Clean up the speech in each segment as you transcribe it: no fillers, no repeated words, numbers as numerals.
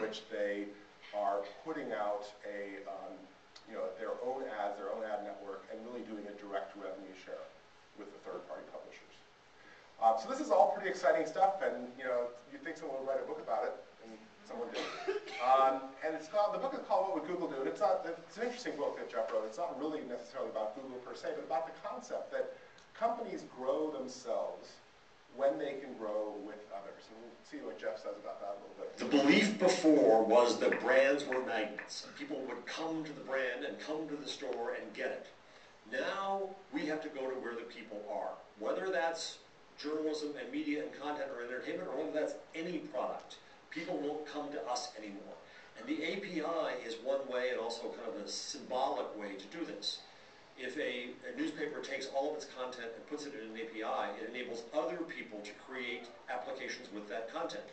which they are putting out their own ads, their own ad network, and really doing a direct revenue share with the third-party publishers. So this is all pretty exciting stuff, and you'd think someone would write a book about it, and someone did. And the book is called What Would Google Do? And it's an interesting book that Jeff wrote. It's not really necessarily about Google per se, but about the concept that companies grow themselves when they can grow with others. And we'll see what Jeff says about that a little bit. The belief before was that brands were magnets. People would come to the brand and come to the store and get it. Now we have to go to where the people are, whether that's journalism and media and content or entertainment, or whether that's any product. People won't come to us anymore. And the API is one way and also kind of a symbolic way to do this. If a newspaper takes all of its content and puts it in an API, it enables other people to create applications with that content.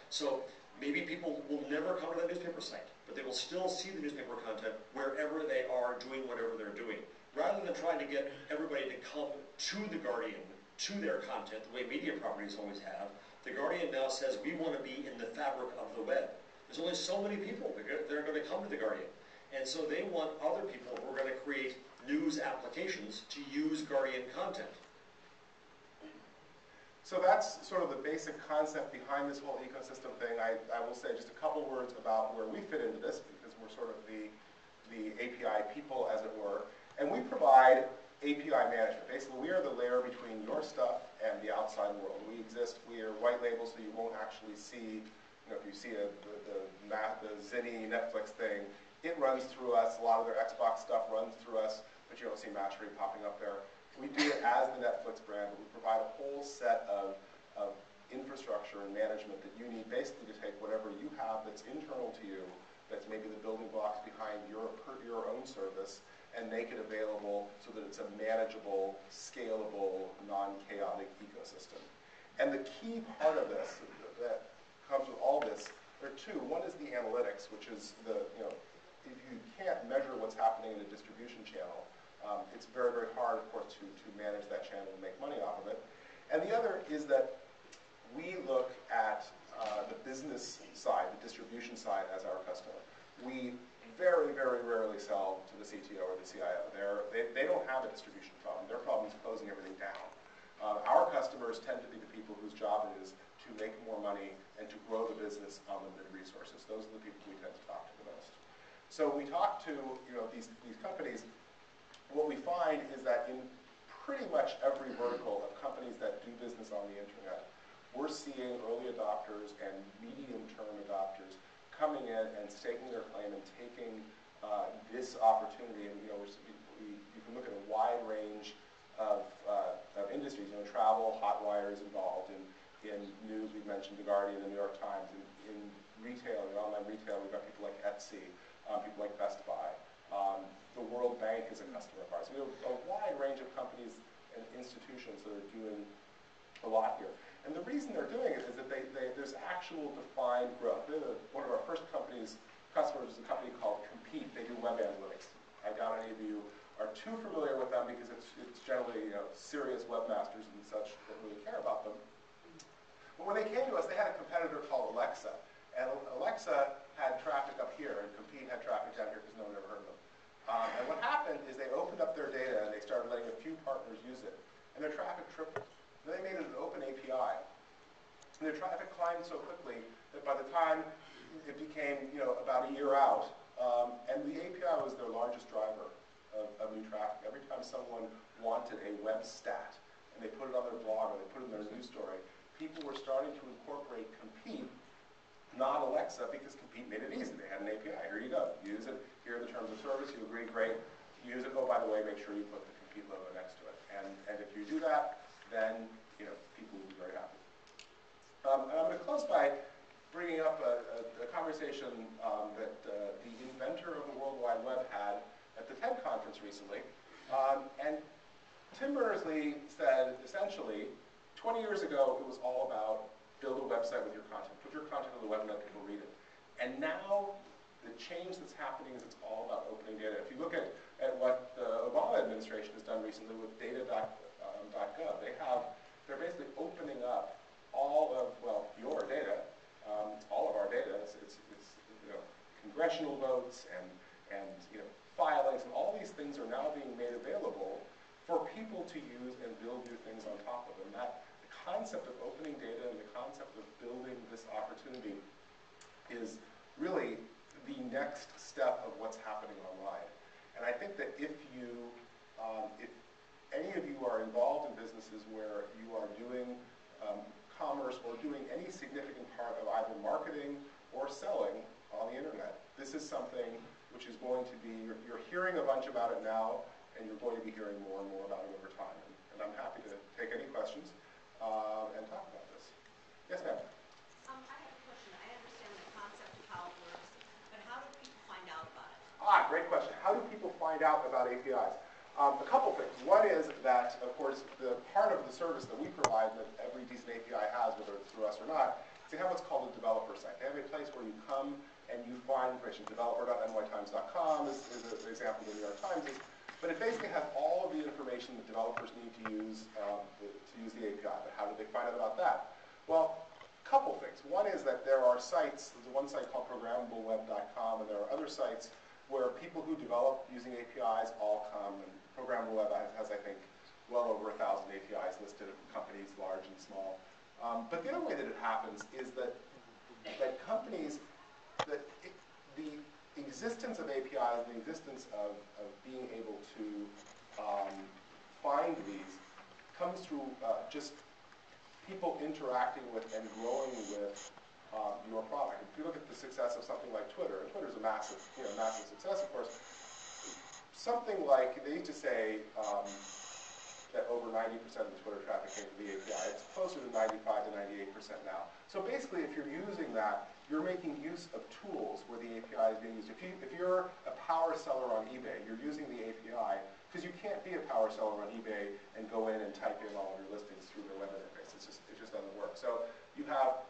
So maybe people will never come to that newspaper site, but they will still see the newspaper content wherever they are doing whatever they're doing. Rather than trying to get everybody to come to The Guardian, to their content, the way media properties always have, The Guardian now says we want to be in the fabric of the web. There's only so many people that are going to come to The Guardian. And so they want other people who are going to create news applications to use Guardian content. So that's sort of the basic concept behind this whole ecosystem thing. I will say just a couple words about where we fit into this, because we're sort of the API people, as it were. And we provide API management. Basically, we are the layer between your stuff and the outside world. We are white label, so you won't actually see, if you see the Zinni Netflix thing, it runs through us. A lot of their Xbox stuff runs through us, but you don't see Matchery popping up there. We do it as the Netflix brand, but we provide a whole set of infrastructure and management that you need basically to take whatever you have that's internal to you, that's maybe the building blocks behind your own service, and make it available so that it's a manageable, scalable, non-chaotic ecosystem. And the key part of this that comes with all this, there are two. One is the analytics, which is if you can't measure what's happening in a distribution channel, it's very, very hard, of course, to manage that channel and make money off of it. And the other is that we look at the business side, the distribution side, as our customer. We very, very rarely sell to the CTO or the CIO. They don't have a distribution problem. Their problem is closing everything down. Our customers tend to be the people whose job it is to make more money and to grow the business on limited resources. Those are the people we tend to talk to the most. So when we talk to these companies, what we find is that in pretty much every vertical of companies that do business on the internet, we're seeing early adopters and medium-term adopters coming in and staking their claim and taking this opportunity. And you can look at a wide range of industries. Travel, Hotwire is involved in news. We've mentioned The Guardian, The New York Times. In retail, in online retail, we've got people like Etsy, people like Best Buy. The World Bank is a customer of ours. We have a wide range of companies and institutions that are doing a lot here. And the reason they're doing it is that there's actual defined growth. One of our first customers is a company called Compete. They do web analytics. I doubt any of you are too familiar with them because it's generally serious webmasters and such that really care about them. But when they came to us, they had a competitor called Alexa. And Alexa had traffic up here, and Compete had traffic down here because no one ever heard of them. And what happened is they opened up their data and they started letting a few partners use it. And their traffic tripled. Then they made it an open API. And their traffic climbed so quickly that by the time it became about a year out, and the API was their largest driver of new traffic. Every time someone wanted a web stat and they put it on their blog or they put it in their news story, people were starting to incorporate Compete, not Alexa, because Compete made it easy. They had an API. Here you go. Use it. Here are the terms of service. You agree, great. Use it. Oh, by the way, make sure you put the Compete logo next to it. And if you do that, then people will be very happy. And I'm going to close by bringing up a conversation that the inventor of the World Wide Web had at the TED conference recently. And Tim Berners-Lee said, essentially, 20 years ago, it was all about build a website with your content. Put your content on the web and let people read it. And now, the change that's happening is it's all about opening data. If you look at what the Obama administration has done recently with data.gov, they're basically opening up all of, your data, all of our data. It's congressional votes and filings, and all these things are now being made available for people to use and build new things on top of them. That the concept of opening data and the concept of building this opportunity is really the next step of what's happening online. And I think that if any of you are involved in businesses where you are doing commerce or doing any significant part of either marketing or selling on the internet, this is something which is going to be, you're hearing a bunch about it now, and you're going to be hearing more and more about it over time. And I'm happy to take any questions and talk about this. Yes, ma'am? I have a question. I understand the concept of how it works, but how do people find out about it? Great question. How do people find out about APIs? A couple things. One is that, of course, the part of the service that we provide that every decent API has, whether it's through us or not, is they have what's called a developer site. They have a place where you come and you find information. Developer.nytimes.com is an example the New York Times is. But it basically has all of the information that developers need to use the API. But how do they find out about that? Well, a couple things. One is that there are sites. There's one site called programmableweb.com, and there are other sites where people who develop using APIs all come. And Programmable Web has, I think, well over 1,000 APIs listed of companies, large and small. But the other way that it happens is that companies, the existence of APIs, the existence of being able to find these comes through just people interacting with and growing with your product. If you look at the success of something like Twitter, and Twitter's a massive, massive success, of course. Something like, they used to say that over 90% of the Twitter traffic came from the API. It's closer to 95 to 98% now. So basically, if you're using that, you're making use of tools where the API is being used. If you're a power seller on eBay, you're using the API, because you can't be a power seller on eBay and go in and type in all of your listings through their web interface. It just doesn't work. So you have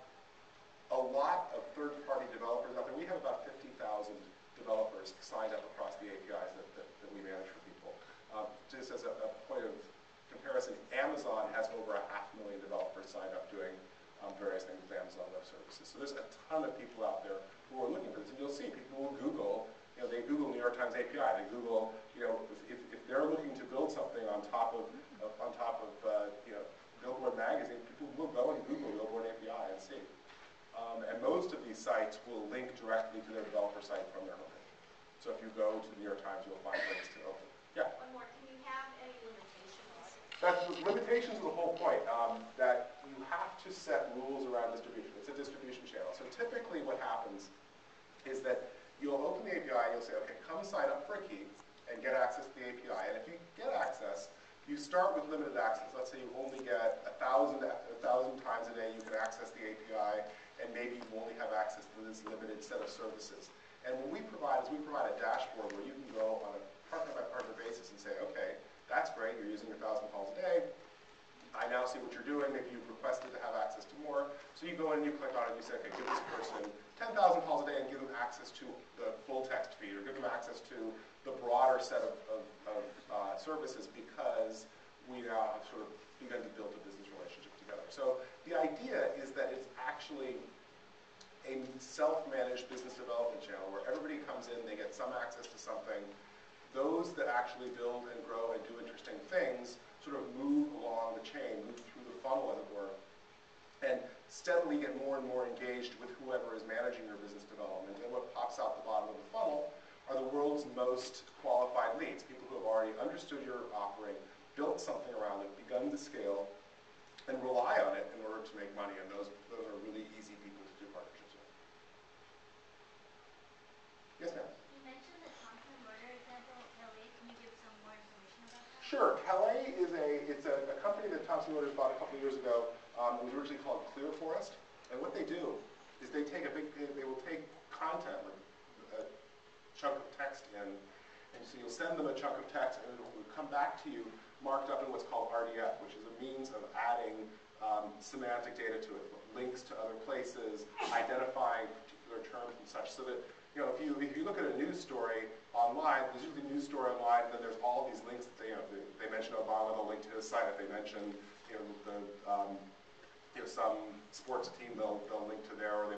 a lot of third-party developers out there. We have about 50,000 developers signed up across the APIs that we manage for people. Just as a point of comparison, Amazon has over 500,000 developers signed up doing various things with Amazon Web Services. So there's a ton of people out there who are looking for this. And you'll see people will Google, they Google New York Times API. They Google, if they're looking to build something on top of Billboard magazine, people will go and Google Billboard API and see. And most of these sites will link directly to their developer site from their homepage. So if you go to the New York Times, you'll find links to open. Yeah? One more. Can you have any limitations? That's limitations of the whole point, that you have to set rules around distribution. It's a distribution channel. So typically what happens is that you'll open the API and you'll say, okay, come sign up for a key and get access to the API. And if you get access, you start with limited access. Let's say you only get 1,000 times a day you can access the API, and maybe you only have access to this limited set of services. And what we provide is we provide a dashboard where you can go on a partner-by-partner basis and say, okay, that's great, you're using 1,000 calls a day. I now see what you're doing. Maybe you've requested to have access to more. So you go in and you click on it and you say, okay, give this person 10,000 calls a day and give them access to the full text feed, or give them access to the broader set of services, because we now have sort of begun to build a business relationship together. So the idea is that it's actually a self-managed business development channel where everybody comes in, they get some access to something. Those that actually build and grow and do interesting things sort of move along the chain, move through the funnel, as it were, and steadily get more and more engaged with whoever is managing your business development. And what pops out the bottom of the funnel are the world's most qualified leads, people who have already understood your offering, built something around it, begun to scale, and rely on it in order to make money. And those are really easy people to do partnerships with. Yes, ma'am? You mentioned the Thompson Reuters example, Kelly. Can you give some more information about that? Sure. Kelly is a company that Thomson Reuters bought a couple of years ago. It was originally called Clear Forest. And what they do is they will take content, like a chunk of text in, and so you'll send them a chunk of text, and it will come back to you marked up in what's called RDF, which is a means of adding semantic data to it, links to other places, identifying particular terms and such, so that if you look at a news story online, there's usually a news story online, and then there's all these links that they mention Obama, they'll link to his site. If they mention some sports team, they'll link to there, or they